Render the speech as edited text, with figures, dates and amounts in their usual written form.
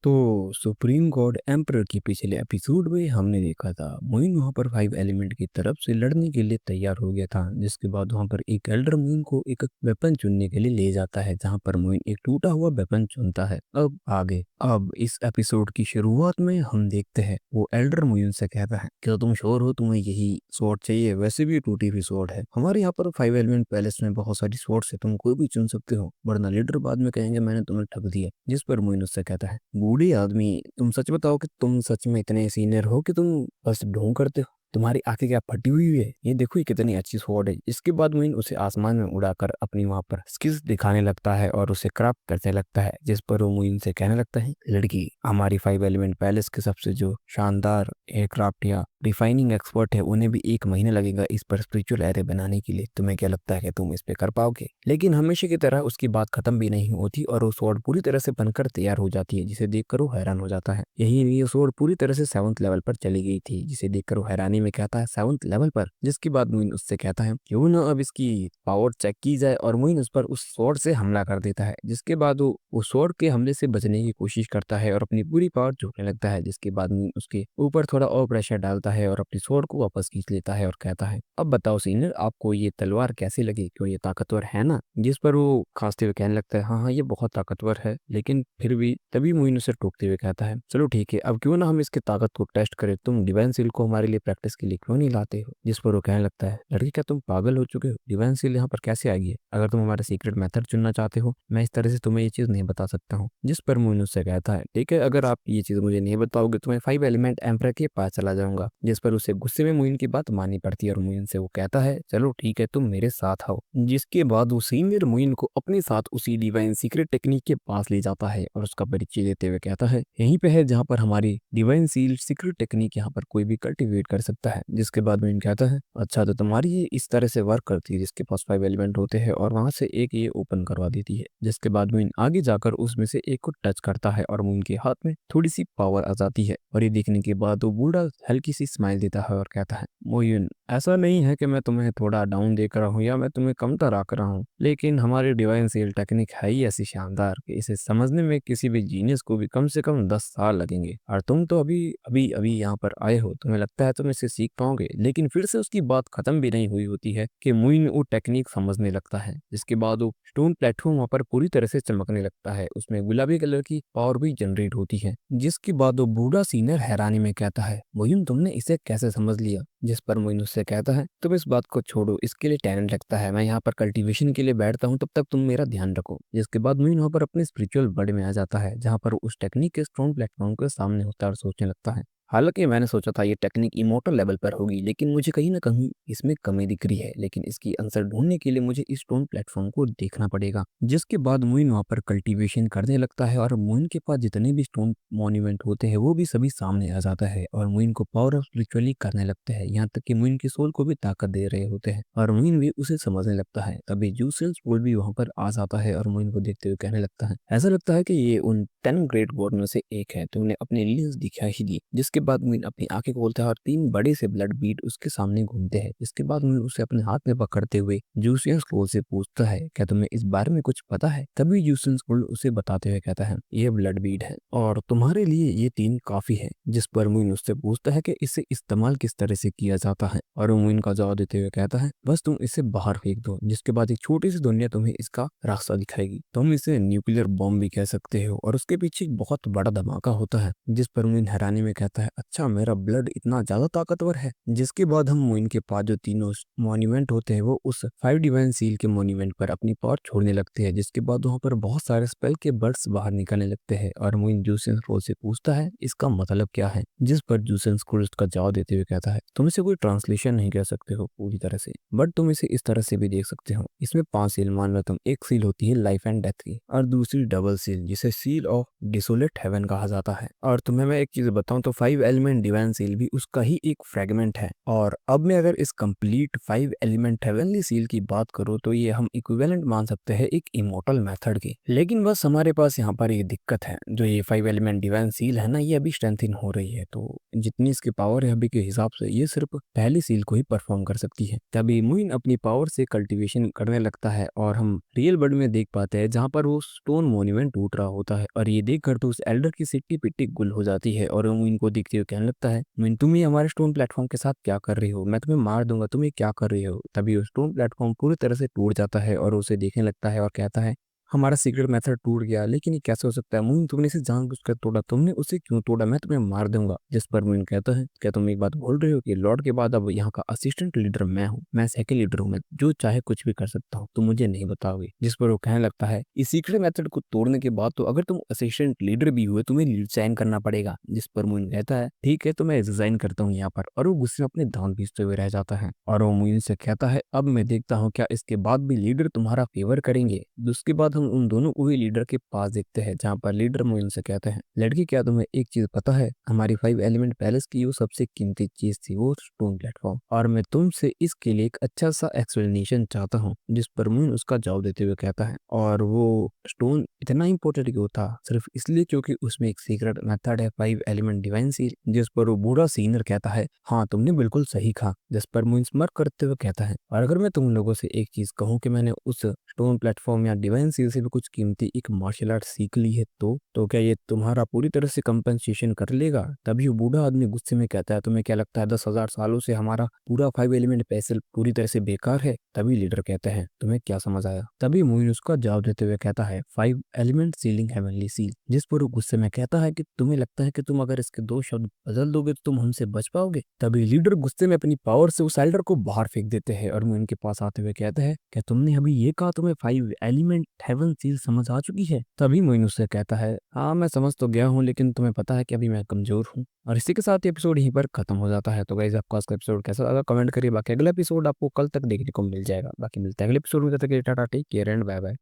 तो supreme God emperor की पिछले एपिसोड में हमने देखा था मोइन वहां पर 5 एलिमेंट की तरफ से लड़ने के लिए तैयार हो गया था। जिसके बाद वहां पर एक एल्डर मोइन को एक वेपन चुनने के लिए ले जाता है, जहां पर मोइन एक टूटा हुआ वेपन चुनता है। अब इस एपिसोड की शुरुआत में हम देखते हैं वो एल्डर मोइन से कहता है, क्या तुम श्योर हो तुम्हें यही स्वॉर्ड चाहिए? वैसे भी टूटी हुई स्वॉर्ड है। हमारे यहाँ पर 5 एलिमेंट पैलेस में बहुत सारी स्वॉर्ड्स है, तुम कोई भी चुन सकते हो, वरना लीडर बाद में कहेंगे मैंने तुम्हें ठग दिया। जिस पर मोइन उससे कहता है, बूढ़े आदमी तुम सच बताओ कि तुम सच में इतने सीनियर हो कि तुम बस ढोंग करते हो? तुम्हारी आंखें क्या फटी हुई है? ये देखो ये कितनी अच्छी स्वॉर्ड है। इसके बाद मोइन उसे आसमान में उड़ाकर अपनी वहां पर स्किल्स दिखाने लगता है और उसे क्राफ्ट करने लगता है। जिस पर वो मोइन से कहने लगता है, लड़की हमारी 5 एलिमेंट पैलेस के सबसे जो शानदार एयरक्राफ्ट या रिफाइनिंग एक्सपर्ट है, उन्हें भी 1 महीना लगेगा इस पर स्पिरिचुअल एरे बनाने के लिए। तुम्हें क्या लगता है कि तुम इस पे कर पाओगे? लेकिन हमेशा की तरह उसकी बात खत्म भी नहीं होती और वो स्वॉर्ड पूरी तरह से बनकर तैयार हो जाती है, जिसे देखकर वो हैरान हो जाता है। यही नहीं, ये स्वॉर्ड पूरी तरह से 7th लेवल पर चली गई थी, जिसे देखकर वो हैरानी में कहता है 7th लेवल पर। जिसके बाद मोइन उससे कहता है क्यों ना अब इसकी पावर चेक की जाए, और मोइन उस पर उस स्वॉर्ड से हमला कर देता है। जिसके बाद वो उस स्वॉर्ड के हमले से बचने की कोशिश करता है और अपनी पूरी पावर झोंकने लगता है। जिसके बाद मोइन उसके ऊपर थोड़ा और प्रेशर डालता है और अपनी स्वॉर्ड को वापस खींच लेता है और कहता है, अब बताओ सीनियर, आपको ये तलवार कैसी लगी? क्यों ये ताकतवर है ना? जिस पर वो खांसते हुए कहने लगता है, हाँ हाँ ये बहुत ताकतवर है, लेकिन फिर भी। तभी मोइन उसे टोकते हुए कहता है, चलो ठीक है, अब क्यों ना हम इसकी ताकत को टेस्ट करें, तुम डिवाइन सील को हमारे लिए प्रैक्टिस के लिए क्यों नहीं लाते हो? जिस पर वो कहने लगता है, लड़की क्या तुम पागल हो चुके हो? डिवाइन सील यहाँ पर कैसे आएगी? अगर तुम हमारा सीक्रेट मेथड चुनना चाहते हो, मैं इस तरह से तुम्हें ये चीज नहीं बता सकता हूँ। जिस पर मोइन उससे कहता है, ठीक है, अगर आप ये चीज मुझे नहीं बताओगे तो मैं 5 एलिमेंट एम्परर के पास चला जाऊंगा। जिस पर उसे गुस्से में मोइन की बात माननी पड़ती है और मोइन से वो कहता है, चलो ठीक है, तुम मेरे साथ आओ। जिसके बाद वो सीनियर मोइन को अपने साथ उसी डिवाइन सीक्रेट टेक्निक के पास ले जाता है और उसका परिचय देते हुए कहता है, यहीं पे है जहाँ पर हमारी डिवाइन सील सीक्रेट टेक्निक यहाँ पर कोई भी कल्टिवेट कर सकता है। जिसके बाद मोइन कहता है, अच्छा तो तुम्हारी ये इस तरह से वर्क करती है, जिसके पास 5 एलिमेंट होते हैं और वहां से एक ये ओपन करवा देती है। जिसके बाद मोइन आगे जाकर उसमें से एक को टच करता है और मोइन के हाथ में थोड़ी सी पावर आ जाती है। और ये देखने के बाद वो बूढ़ा हल्की सी स्माइल देता है और कहता है, मोइन ऐसा नहीं है कि मैं तुम्हें थोड़ा डाउन देख रहा हूँ या मैं तुम्हें कमतर आंक रहा हूँ, लेकिन हमारी डिवाइन सील टेक्निक है ही ऐसी शानदार कि इसे समझने में किसी भी जीनियस को भी कम से कम 10 साल लगेंगे। और तुम तो अभी अभी अभी यहाँ पर आए हो, तुम्हें लगता है तुम इसे सीख पाओगे? लेकिन फिर से उसकी बात खत्म भी नहीं हुई होती है कि मोइन वो टेक्निक समझने लगता है। जिसके बाद वो स्टोन प्लेटफॉर्म वहां पर पूरी तरह से चमकने लगता है, उसमें गुलाबी कलर की पावर भी जनरेट होती है। जिसके बाद वो बूढ़ा सीनियर हैरानी में कहता है, मोइन तुमने इसे कैसे समझ लिया? जिस पर मोइन उससे कहता है, तुम इस बात को छोड़ो, इसके लिए टैलेंट लगता है, मैं यहाँ पर कल्टीवेशन के लिए बैठता हूँ, तब तक तुम मेरा ध्यान रखो। जिसके बाद मोइन वहाँ पर अपने स्पिरिचुअल वर्ल्ड में आ जाता है, जहाँ पर वो उस टेक्निक के स्ट्रॉन्ग प्लेटफॉर्म के सामने होता है और सोचने लगता है, हालांकि मैंने सोचा था ये टेक्निक इमोर्टल लेवल पर होगी, लेकिन मुझे कहीं ना कहीं इसमें कमी दिख रही है, लेकिन इसकी आंसर ढूंढने के लिए मुझे इस स्टोन प्लेटफॉर्म को देखना पड़ेगा। जिसके बाद मोइन वहाँ पर कल्टीवेशन करने लगता है और मोइन के पास जितने भी स्टोन मॉन्यूमेंट होते हैं वो भी सभी सामने आ जाता है और मोइन को पावर ऑफ रिचुअली करने लगते हैं, यहाँ तक कि मोइन की सोल को भी ताकत दे रहे होते हैं और मोइन भी उसे समझने लगता है। तभी जूसेल्स पोल भी वहाँ पर आ जाता है और मोइन को देखते हुए कहने लगता है, ऐसा लगता है कि ये उन 10 ग्रेट गॉड में से एक है, तुमने अपनी लीज दिखा ही दी। जिसके बाद मोइन अपनी आंखें खोलता है और 3 बड़े से ब्लड बीड उसके सामने घूमते हैं। इसके बाद मोइन उसे अपने हाथ में पकड़ते हुए जूसियस स्क्रोल से पूछता है, क्या तुम्हें इस बारे में कुछ पता है? तभी जूसियस स्क्रोल उसे बताते हुए कहता है, ये ब्लड बीड है और तुम्हारे लिए ये 3 काफी है। जिस पर मोइन उससे पूछता है कि इसे इस्तेमाल किस तरह से किया जाता है और मोइन का जवाब देते हुए कहता है, बस तुम इसे बाहर फेंक दो। जिसके बाद एक छोटी सी दुनिया तुम्हें इसका रास्ता दिखाएगी, तुम इसे न्यूक्लियर बॉम्ब भी कह सकते हो, और उसके पीछे एक बहुत बड़ा धमाका होता है। जिस पर मोइन हैरानी में कहता है, अच्छा मेरा ब्लड इतना ज्यादा ताकतवर है? जिसके बाद हम मोइन के पास जो तीनों मॉन्यूमेंट होते हैं वो उस 5 डिवाइन सील के मॉन्यूमेंट पर अपनी पावर छोड़ने लगते हैं। जिसके बाद वहाँ पर बहुत सारे स्पेल के बर्ड्स बाहर निकलने लगते हैं और मोइन जूसेंस क्रोल से पूछता है इसका मतलब क्या है? जिस पर जूसेंस क्रोल उसका जवाब देते हुए कहता है, तुम इसे कोई ट्रांसलेशन नहीं कह सकते हो पूरी तरह से, बट तुम इसे इस तरह से भी देख सकते हो, इसमें 5 सील मान लो तुम। एक सील होती है लाइफ एंड डेथ की और दूसरी डबल सील जिसे सील ऑफ डिसोलेट हेवन कहा जाता है। और तुम्हें मैं एक चीज बताऊं तो 5 फाइव एलिमेंट डिवाइन सील भी उसका ही एक फ्रेगमेंट है। और अब मैं अगर इस complete five element heavenly seal की बात करूँ तो ये हम इक्विवेलेंट मान सकते हैं एक इमोर्टल मेथड की। लेकिन बस हमारे पास यहाँ पर एक दिक्कत है, जो ये फाइव एलिमेंट डिवाइन सील है ना, ये अभी स्ट्रेंथिन हो रही है, तो जितनी इसकी पावर है अभी के हिसाब से ये सिर्फ पहली सील को ही परफॉर्म कर सकती है। तभी मुइन अपनी पावर से कल्टीवेशन करने लगता है और हम रियल वर्ल्ड में देख पाते हैं जहाँ पर वो स्टोन मोन्यूमेंट टूट रहा होता है। और ये देखकर तो उस एल्डर की सिट्टी पिट्टी गुल हो जाती है और वो मुइन को देखते हुए कहने लगता है, मुइन तुम ये हमारे स्टोन प्लेटफॉर्म के साथ क्या कर रही हो, मैं तुम्हें मार दूंगा, तुम ये क्या कर रही हो। तभी वो स्टोन प्लेटफॉर्म पूरी तरह से टूट जाता है और उसे देखने लगता है और कहता है, हमारा सीक्रेट मेथड टूट गया, लेकिन ये कैसे हो सकता है मुइन, तुमने इसे जानबूझकर तोड़ा, तुमने उसे क्यों तोड़ा, मैं तुम्हें मार दूंगा। जिस पर मुइन कहता है, क्या तुम एक बात बोल रहे हो कि लॉर्ड के बाद अब यहाँ का असिस्टेंट लीडर मैं हूँ, मैं सेकंड लीडर हूँ, मैं जो चाहे कुछ भी कर सकता हूँ, तुम मुझे नहीं बताओगे। जिस पर वो कहने लगता है, इस सीक्रेट मेथड को तोड़ने के बाद तो अगर तुम असिस्टेंट लीडर भी हुए तुम्हें रिजाइन करना पड़ेगा। जिस पर मुइन कहता है, ठीक है तो मैं रिजाइन करता हूँ यहाँ पर, और वो गुस्से में अपने दांत पीसते हुए रह जाता है। और वो मुइन से कहता है, अब मैं देखता हूँ क्या इसके बाद भी लीडर तुम्हारा फेवर करेंगे। उसके बाद हम उन दोनों को भी लीडर के पास देखते हैं, जहाँ पर लीडर मुइन से कहते हैं, लड़की क्या तुम्हें एक चीज पता है, हमारी फाइव एलिमेंट पैलेस की वो सबसे कीमती चीज थी वो स्टोन प्लेटफॉर्म, और मैं तुमसे इसके लिए एक अच्छा सा एक्सप्लेनेशन चाहता हूँ। जिस पर मुइन उसका जवाब देते हुए कहता है, और वो स्टोन इतना इंपॉर्टेंट क्यों था, सिर्फ इसलिए क्योंकि उसमें एक सीक्रेट मेथड है फाइव एलिमेंट डिवाइन सील। जिस पर वो बूढ़ा सीनियर कहता है, हाँ तुमने बिल्कुल सही कहा। जिस पर मुइन स्मर करते हुए कहता है, और अगर मैं तुम लोगों से एक चीज कहूँ कि मैंने उस स्टोन प्लेटफॉर्म या डिवाइन सील से भी कुछ कीमती एक मार्शल आर्ट सीख ली है, तो क्या ये तुम्हारा पूरी तरह से कंपनसेशन कर लेगा। तभी वो बूढ़ा आदमी गुस्से में कहता है, तुम्हें क्या लगता है 10,000 सालों से हमारा पूरा फाइव एलिमेंट पैसल पूरी तरह से बेकार है। तभी लीडर कहते हैं, तुम्हें क्या समझ आया। तभी मुइन उसका जवाब देते हुए कहता है, five element ceiling heavenly seal. जिस पर वो गुस्से में कहता है कि तुम्हें लगता है कि तुम अगर इसके दो शब्द बदल दोगे तो तुम हमसे बच पाओगे। तभी लीडर गुस्से में अपनी पावर से उस एल्डर को बाहर फेंक देते हैं और मुइन के पास आते हुए कहते हैं, क्या तुमने अभी ये कहा तुम्हें फाइव एलिमेंट हेवन सील समझ आ चुकी है। तभी मोइन उससे कहता है, हाँ मैं समझ तो गया हूँ, लेकिन तुम्हें पता है कि अभी मैं कमजोर हूँ। और इसी के साथ ये एपिसोड यहीं पर खत्म हो जाता है। तो गाइस आपको आज का एपिसोड कैसा लगा कमेंट करिए। बाकी अगला एपिसोड आपको कल तक देखने को मिल जाएगा। बाकी मिलता है अगले एपिसोड में, तब तक के लिए tata, take care and bye bye.